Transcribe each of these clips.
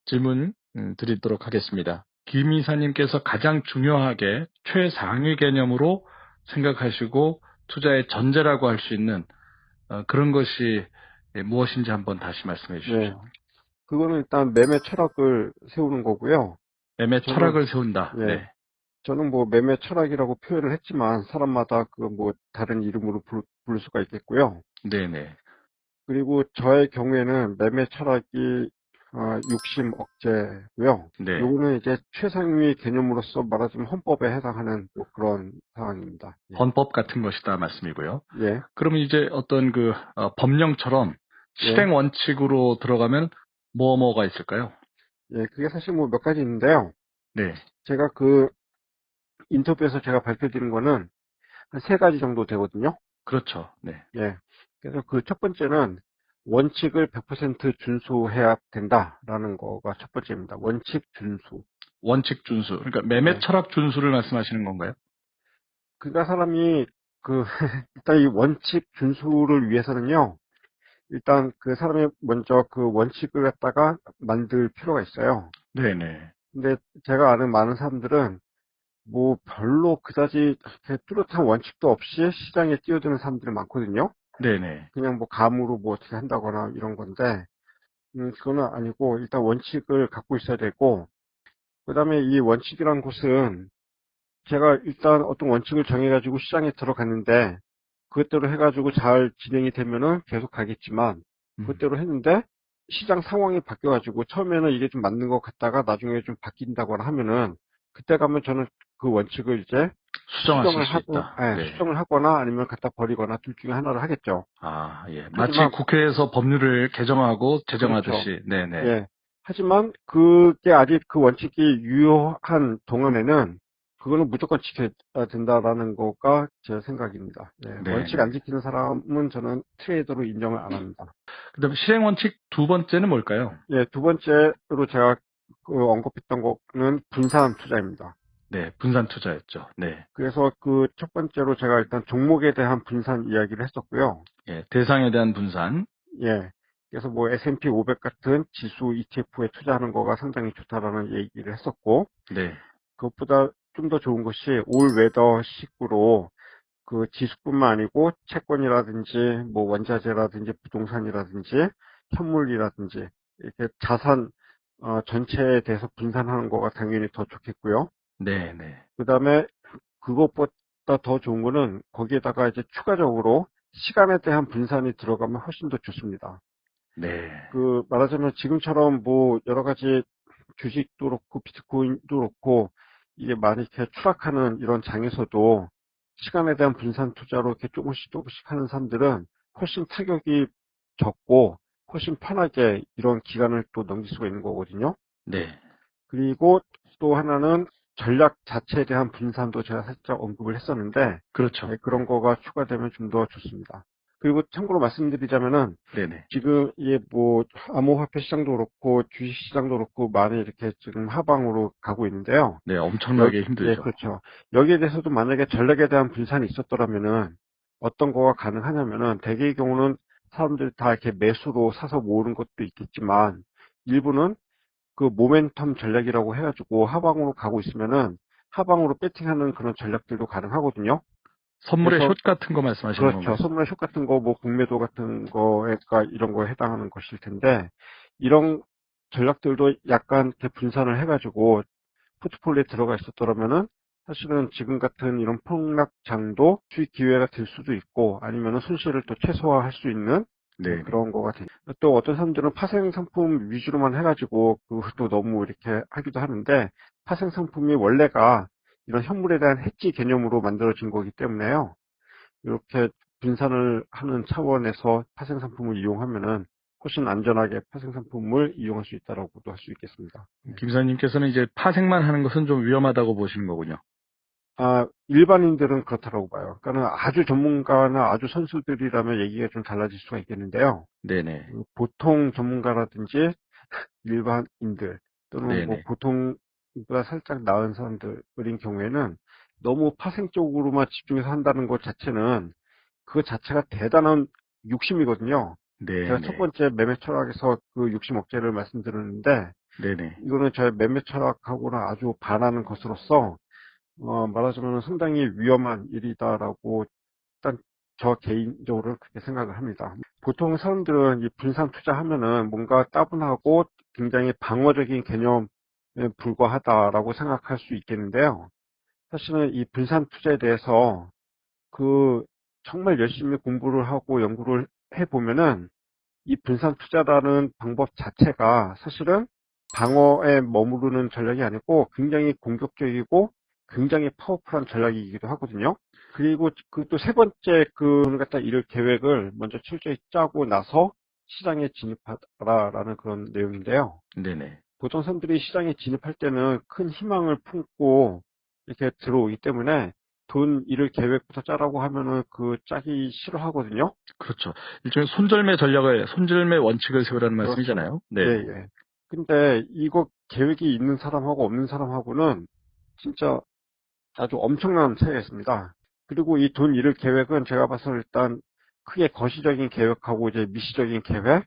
질문 드리도록 하겠습니다. 김 이사님께서 가장 중요하게 최상위 개념으로 생각하시고 투자의 전제라고 할 수 있는 그런 것이 무엇인지 한번 다시 말씀해 주십시오. 네. 그거는 일단 매매 철학을 세우는 거고요. 매매 저는, 철학을 세운다. 예, 네. 저는 뭐 매매 철학이라고 표현을 했지만 사람마다 그 뭐 다른 이름으로 부를 수가 있겠고요. 네네. 그리고 저의 경우에는 매매 철학이 욕심 억제고요. 네. 요거는 이제 최상위 개념으로서 말하자면 헌법에 해당하는 또 그런 상황입니다. 예. 헌법 같은 것이다 말씀이고요. 예. 그러면 이제 어떤 법령처럼 예. 실행 원칙으로 들어가면 뭐가 있을까요? 예. 그게 사실 뭐 몇 가지 있는데요. 네. 제가 그 인터뷰에서 제가 밝혀드린 거는 한 세 가지 정도 되거든요. 그렇죠. 네. 예. 그래서 그 첫 번째는 원칙을 100% 준수해야 된다라는 거가 첫 번째입니다. 원칙 준수. 원칙 준수. 그러니까 매매 예. 철학 준수를 말씀하시는 건가요? 그러니까 사람이 그 일단 이 원칙 준수를 위해서는요. 일단 그 사람이 먼저 그 원칙을 갖다가 만들 필요가 있어요. 네네. 근데 제가 아는 많은 사람들은 뭐 별로 그다지 이렇게 뚜렷한 원칙도 없이 시장에 뛰어드는 사람들이 많거든요. 네네. 그냥 뭐 감으로 뭐 어떻게 한다거나 이런 건데, 그거는 아니고 일단 원칙을 갖고 있어야 되고, 그다음에 이 원칙이란 것은 제가 일단 어떤 원칙을 정해가지고 시장에 들어갔는데, 그것대로 해가지고 잘 진행이 되면은 계속 가겠지만, 음, 그것대로 했는데, 시장 상황이 바뀌어가지고, 처음에는 이게 좀 맞는 것 같다가 나중에 좀 바뀐다거나 하면은, 그때 가면 저는 그 원칙을 이제 수정하실 수정을 수 하고, 있다. 예, 네. 수정을 하거나 아니면 갖다 버리거나 둘 중에 하나를 하겠죠. 아, 예. 마치 하지만, 국회에서 법률을 개정하고 그렇죠. 제정하듯이. 네네. 예. 하지만 그게 아직 그 원칙이 유효한 동안에는 그거는 무조건 지켜야 된다라는 거가 제 생각입니다. 예. 원칙 안 네네. 지키는 사람은 저는 트레이더로 인정을 안 합니다. 그다음에 실행 원칙 두 번째는 뭘까요? 예, 두 번째로 제가 그 언급했던 거는 분산 투자입니다. 네. 분산 투자였죠. 네. 그래서 그 첫 번째로 제가 일단 종목에 대한 분산 이야기를 했었고요. 예. 대상에 대한 분산. 예. 그래서 뭐 S&P 500 같은 지수 ETF에 투자하는 거가 상당히 좋다라는 얘기를 했었고, 네. 그것보다 좀 더 좋은 것이 올웨더 식으로 그 지수뿐만 아니고 채권이라든지 뭐 원자재라든지 부동산이라든지 현물이라든지 이렇게 자산 전체에 대해서 분산하는 거가 당연히 더 좋겠고요. 네네. 그 다음에 그것보다 더 좋은 거는 거기에다가 이제 추가적으로 시간에 대한 분산이 들어가면 훨씬 더 좋습니다. 네. 그 말하자면 지금처럼 뭐 여러 가지 주식도 그렇고 비트코인도 그렇고 이게 많이 이렇게 추락하는 이런 장에서도 시간에 대한 분산 투자로 이렇게 조금씩 조금씩 하는 사람들은 훨씬 타격이 적고 훨씬 편하게 이런 기간을 또 넘길 수가 있는 거거든요. 네. 그리고 또 하나는 전략 자체에 대한 분산도 제가 살짝 언급을 했었는데 그렇죠. 예, 그런 거가 추가되면 좀 더 좋습니다. 그리고 참고로 말씀드리자면은 네네. 지금 이게 뭐 암호화폐 시장도 그렇고 주식 시장도 그렇고 많이 이렇게 지금 하방으로 가고 있는데요. 네. 엄청나게 예, 힘들죠. 그렇죠. 여기에 대해서도 만약에 전략에 대한 분산이 있었더라면은 어떤 거가 가능하냐면은 대개의 경우는 사람들이 다 이렇게 매수로 사서 모으는 것도 있겠지만 일부는 그 모멘텀 전략이라고 해가지고 하방으로 가고 있으면은 하방으로 배팅하는 그런 전략들도 가능하거든요. 선물의 그래서 숏 같은 거 말씀하시는 그렇죠. 건가요? 선물의 숏 같은 거, 뭐 공매도 같은 거가 이런 거에 해당하는 것일 텐데 이런 전략들도 약간 이렇게 분산을 해가지고 포트폴리오에 들어가 있었더라면은 사실은 지금 같은 이런 폭락장도 수익 기회가 될 수도 있고 아니면은 손실을 또 최소화할 수 있는 네네. 그런 거가 돼. 또 어떤 사람들은 파생 상품 위주로만 해가지고 그것도 너무 이렇게 하기도 하는데 파생 상품이 원래가 이런 현물에 대한 해지 개념으로 만들어진 거기 때문에요. 이렇게 분산을 하는 차원에서 파생 상품을 이용하면은 훨씬 안전하게 파생 상품을 이용할 수 있다라고도 할 수 있겠습니다. 네. 김사님께서는 이제 파생만 하는 것은 좀 위험하다고 보시는 거군요. 일반인들은 그렇다고 봐요. 그러니까 아주 전문가나 아주 선수들이라면 얘기가 좀 달라질 수가 있겠는데요. 네네. 보통 전문가라든지 일반인들 또는 뭐 네네. 보통보다 살짝 나은 사람들인 경우에는 너무 파생 쪽으로만 집중해서 한다는 것 자체는 그 자체가 대단한 욕심이거든요. 제가 첫 네네. 번째 매매 철학에서 그 욕심 억제를 말씀드렸는데 네네. 이거는 저의 매매 철학하고는 아주 반하는 것으로서 말하자면 상당히 위험한 일이다라고 일단 저 개인적으로 그렇게 생각을 합니다. 보통 사람들은 이 분산 투자하면은 뭔가 따분하고 굉장히 방어적인 개념에 불과하다라고 생각할 수 있겠는데요. 사실은 이 분산 투자에 대해서 그 정말 열심히 공부를 하고 연구를 해보면은 이 분산 투자라는 방법 자체가 사실은 방어에 머무르는 전략이 아니고 굉장히 공격적이고 굉장히 파워풀한 전략이기도 하거든요. 그리고 그 또 세 번째 그걸 갖다 이룰 계획을 먼저 철저히 짜고 나서 시장에 진입하라라는 그런 내용인데요. 네네. 보통 사람들이 시장에 진입할 때는 큰 희망을 품고 이렇게 들어오기 때문에 돈 잃을 계획부터 짜라고 하면은 그 짜기 싫어하거든요. 그렇죠. 일종의 손절매 원칙을 세우라는 그렇죠. 말씀이잖아요. 예, 네네. 예. 근데 이거 계획이 있는 사람하고 없는 사람하고는 진짜 아주 엄청난 차이가 있습니다. 그리고 이 돈 잃을 계획은 제가 봐서 일단 크게 거시적인 계획하고 이제 미시적인 계획,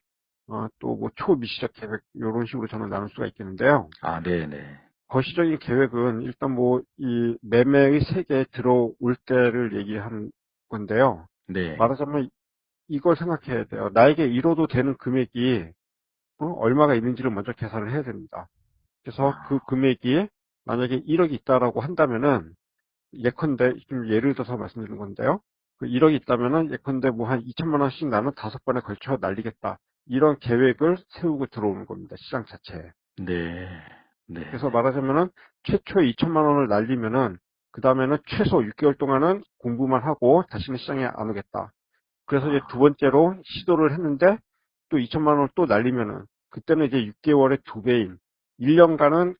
또 뭐 초미시적 계획, 이런 식으로 저는 나눌 수가 있겠는데요. 아, 네네. 거시적인 계획은 일단 뭐 이 매매의 세계에 들어올 때를 얘기하는 건데요. 네. 말하자면 이걸 생각해야 돼요. 나에게 잃어도 되는 금액이 얼마가 있는지를 먼저 계산을 해야 됩니다. 그래서 그 아, 금액이 만약에 1억이 있다라고 한다면은 예컨대 좀 예를 들어서 말씀드리는 건데요. 그 1억이 있다면은 예컨대 뭐 한 2천만 원씩 나는 5번에 걸쳐 날리겠다. 이런 계획을 세우고 들어오는 겁니다. 시장 자체에. 네. 그래서 네네. 말하자면은 최초에 2천만 원을 날리면은 그 다음에는 최소 6개월 동안은 공부만 하고 다시는 시장에 안 오겠다. 그래서 이제 두 아, 번째로 시도를 했는데 또 2천만 원을 또 날리면은 그때는 이제 6개월의 두 배인 1년간은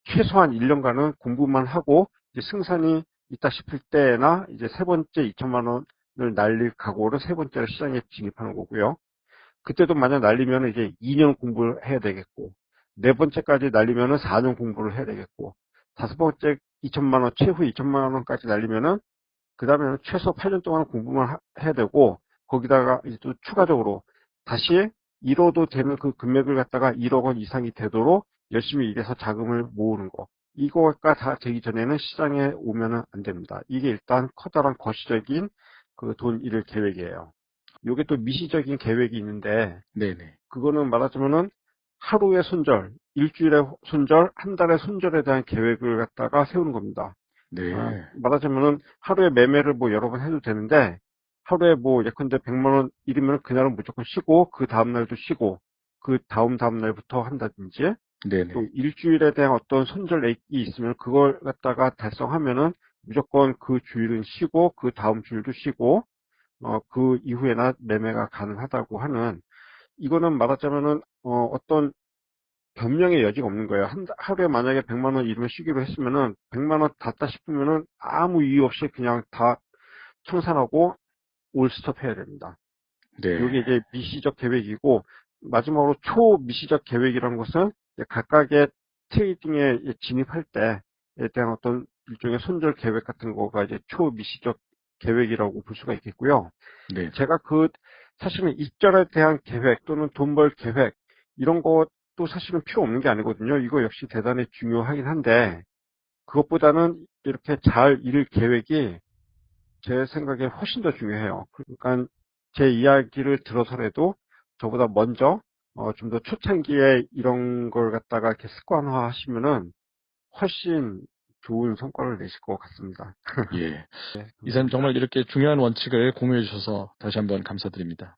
최소한 1년간은 공부만 하고 이제 승산이 있다 싶을 때나 이제 세 번째 2천만 원을 날릴 각오로 세 번째로 시장에 진입하는 거고요. 그때도 만약 날리면 이제 2년 공부를 해야 되겠고, 네 번째까지 날리면은 4년 공부를 해야 되겠고, 다섯 번째 2천만 원, 최후 2천만 원까지 날리면은, 그 다음에는 최소 8년 동안 공부만 해야 되고, 거기다가 이제 또 추가적으로 다시 잃어도 되는 그 금액을 갖다가 1억 원 이상이 되도록 열심히 일해서 자금을 모으는 거. 이거가 다 되기 전에는 시장에 오면은 안 됩니다. 이게 일단 커다란 거시적인 그 돈 잃을 계획이에요. 요게 또 미시적인 계획이 있는데 네네. 그거는 말하자면은 하루의 손절, 일주일의 손절, 한 달의 손절에 대한 계획을 갖다가 세우는 겁니다. 네. 말하자면은 하루에 매매를 뭐 여러 번 해도 되는데 하루에 뭐 예컨대 100만 원 일이면 그날은 무조건 쉬고 그 다음 날도 쉬고 그 다음 날부터 한다든지 또 네네. 일주일에 대한 어떤 손절액이 있으면 그걸 갖다가 달성하면은 무조건 그 주일은 쉬고 그 다음 주일도 쉬고 그 이후에나 매매가 가능하다고 하는 이거는 말하자면은 어떤 변명의 여지가 없는 거예요. 하루에 만약에 100만 원 잃으면 쉬기로 했으면은 100만 원 닿다 싶으면은 아무 이유 없이 그냥 다 청산하고 올스톱 해야 됩니다. 이게 네. 이제 미시적 계획이고 마지막으로 초미시적 계획이라는 것은 이제 각각의 트레이딩에 진입할 때에 대한 어떤 일종의 손절 계획 같은 거가 이제 초미시적 계획이라고 볼 수가 있겠고요. 네. 제가 사실은 일절에 대한 계획 또는 돈 벌 계획, 이런 것도 사실은 필요 없는 게 아니거든요. 이거 역시 대단히 중요하긴 한데, 그것보다는 이렇게 잘 이룰 계획이 제 생각에 훨씬 더 중요해요. 그러니까 제 이야기를 들어서라도 저보다 먼저, 좀 더 초창기에 이런 걸 갖다가 이렇게 습관화 하시면은 훨씬 좋은 성과를 내실 것 같습니다. 예. 네, 이사님 감사합니다. 정말 이렇게 중요한 원칙을 공유해 주셔서 다시 한번 감사드립니다.